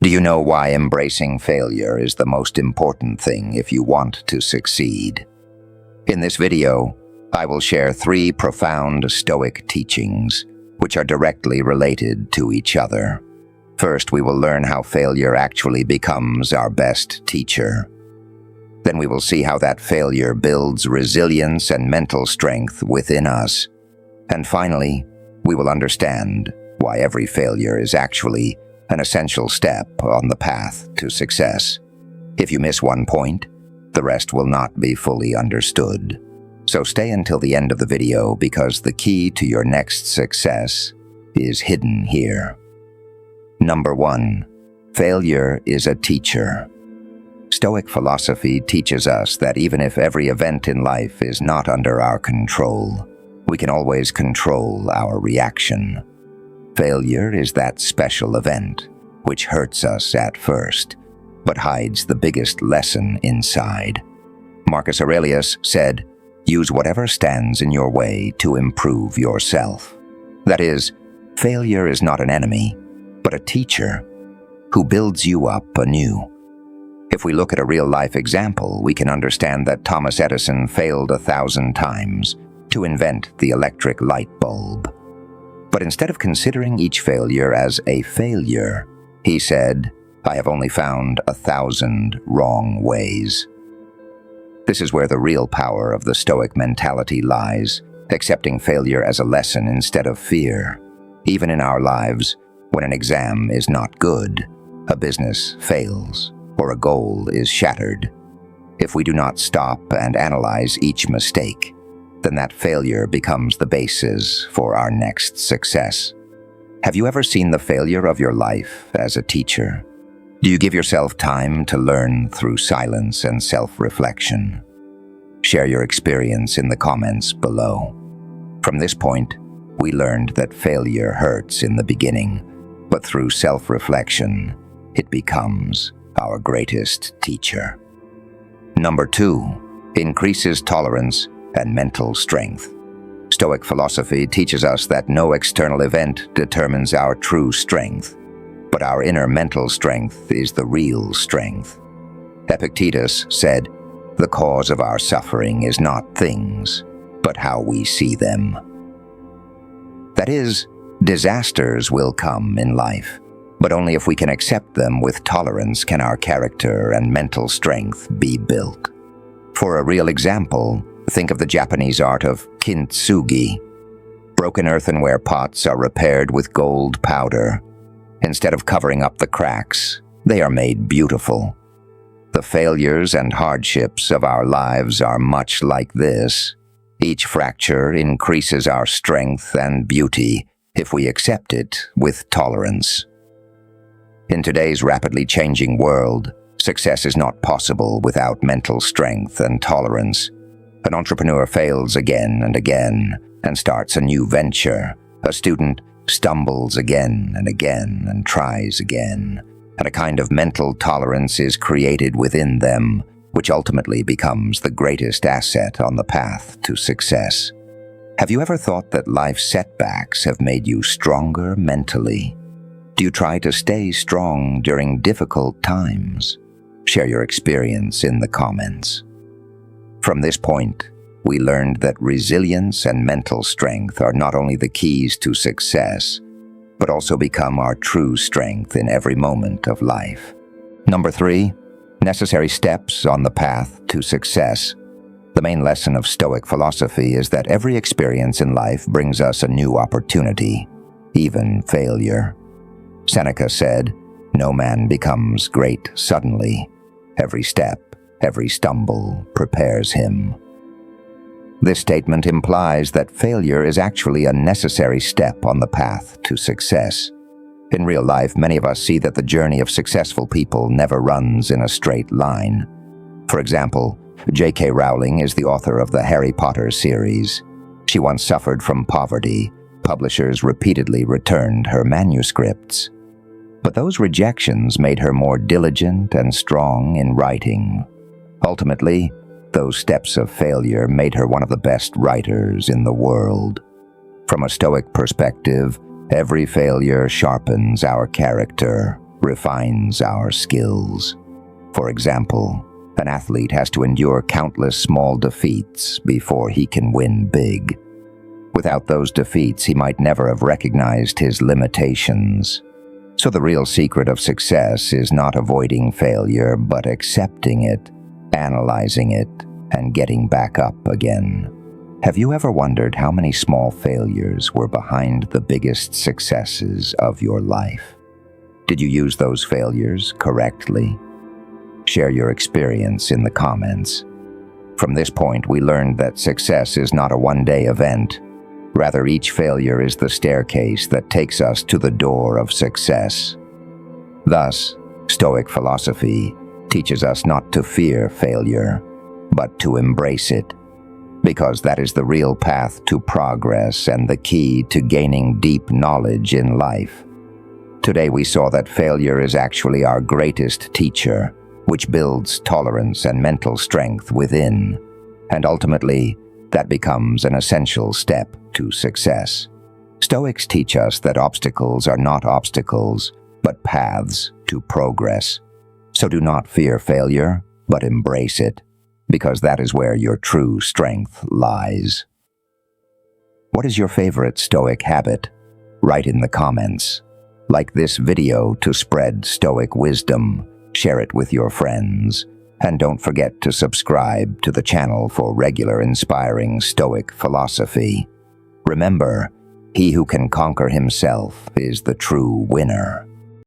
Do you know why embracing failure is the most important thing if you want to succeed? In this video, I will share 3 profound Stoic teachings, which are directly related to each other. First, we will learn how failure actually becomes our best teacher. Then we will see how that failure builds resilience and mental strength within us. And finally, we will understand why every failure is actually an essential step on the path to success. If you miss one point, the rest will not be fully understood. So stay until the end of the video because the key to your next success is hidden here. Number 1. Failure is a teacher. Stoic philosophy teaches us that even if every event in life is not under our control, we can always control our reaction. Failure is that special event which hurts us at first, but hides the biggest lesson inside. Marcus Aurelius said, "Use whatever stands in your way to improve yourself." That is, failure is not an enemy, but a teacher who builds you up anew. If we look at a real-life example, we can understand that Thomas Edison failed 1,000 times to invent the electric light bulb. But instead of considering each failure as a failure, he said, "I have only found 1,000 wrong ways." This is where the real power of the Stoic mentality lies, accepting failure as a lesson instead of fear. Even in our lives, when an exam is not good, a business fails, or a goal is shattered, if we do not stop and analyze each mistake, then that failure becomes the basis for our next success. Have you ever seen the failure of your life as a teacher? Do you give yourself time to learn through silence and self-reflection? Share your experience in the comments below. From this point, we learned that failure hurts in the beginning, but through self-reflection, it becomes our greatest teacher. Number 2, increases tolerance and mental strength. Stoic philosophy teaches us that no external event determines our true strength, but our inner mental strength is the real strength. Epictetus said, "The cause of our suffering is not things, but how we see them." That is, disasters will come in life, but only if we can accept them with tolerance can our character and mental strength be built. For a real example, think of the Japanese art of kintsugi. Broken earthenware pots are repaired with gold powder. Instead of covering up the cracks, they are made beautiful. The failures and hardships of our lives are much like this. Each fracture increases our strength and beauty if we accept it with tolerance. In today's rapidly changing world, success is not possible without mental strength and tolerance. An entrepreneur fails again and again and starts a new venture. A student stumbles again and tries again. And a kind of mental tolerance is created within them, which ultimately becomes the greatest asset on the path to success. Have you ever thought that life's setbacks have made you stronger mentally? Do you try to stay strong during difficult times? Share your experience in the comments. From this point, we learned that resilience and mental strength are not only the keys to success, but also become our true strength in every moment of life. Number 3, necessary steps on the path to success. The main lesson of Stoic philosophy is that every experience in life brings us a new opportunity, even failure. Seneca said, "No man becomes great suddenly. Every step, every stumble prepares him." This statement implies that failure is actually a necessary step on the path to success. In real life, many of us see that the journey of successful people never runs in a straight line. For example, J.K. Rowling is the author of the Harry Potter series. She once suffered from poverty. Publishers repeatedly returned her manuscripts. But those rejections made her more diligent and strong in writing. Ultimately, those steps of failure made her one of the best writers in the world. From a Stoic perspective, every failure sharpens our character, refines our skills. For example, an athlete has to endure countless small defeats before he can win big. Without those defeats, he might never have recognized his limitations. So the real secret of success is not avoiding failure, but accepting it, analyzing it, and getting back up again. Have you ever wondered how many small failures were behind the biggest successes of your life? Did you use those failures correctly? Share your experience in the comments. From this point, we learned that success is not a one-day event. Rather, each failure is the staircase that takes us to the door of success. Thus, Stoic philosophy teaches us not to fear failure, but to embrace it, because that is the real path to progress and the key to gaining deep knowledge in life. Today we saw that failure is actually our greatest teacher, which builds tolerance and mental strength within, and ultimately, that becomes an essential step to success. Stoics teach us that obstacles are not obstacles, but paths to progress. So do not fear failure, but embrace it, because that is where your true strength lies. What is your favorite Stoic habit? Write in the comments. Like this video to spread Stoic wisdom, share it with your friends, and don't forget to subscribe to the channel for regular inspiring Stoic philosophy. Remember, he who can conquer himself is the true winner.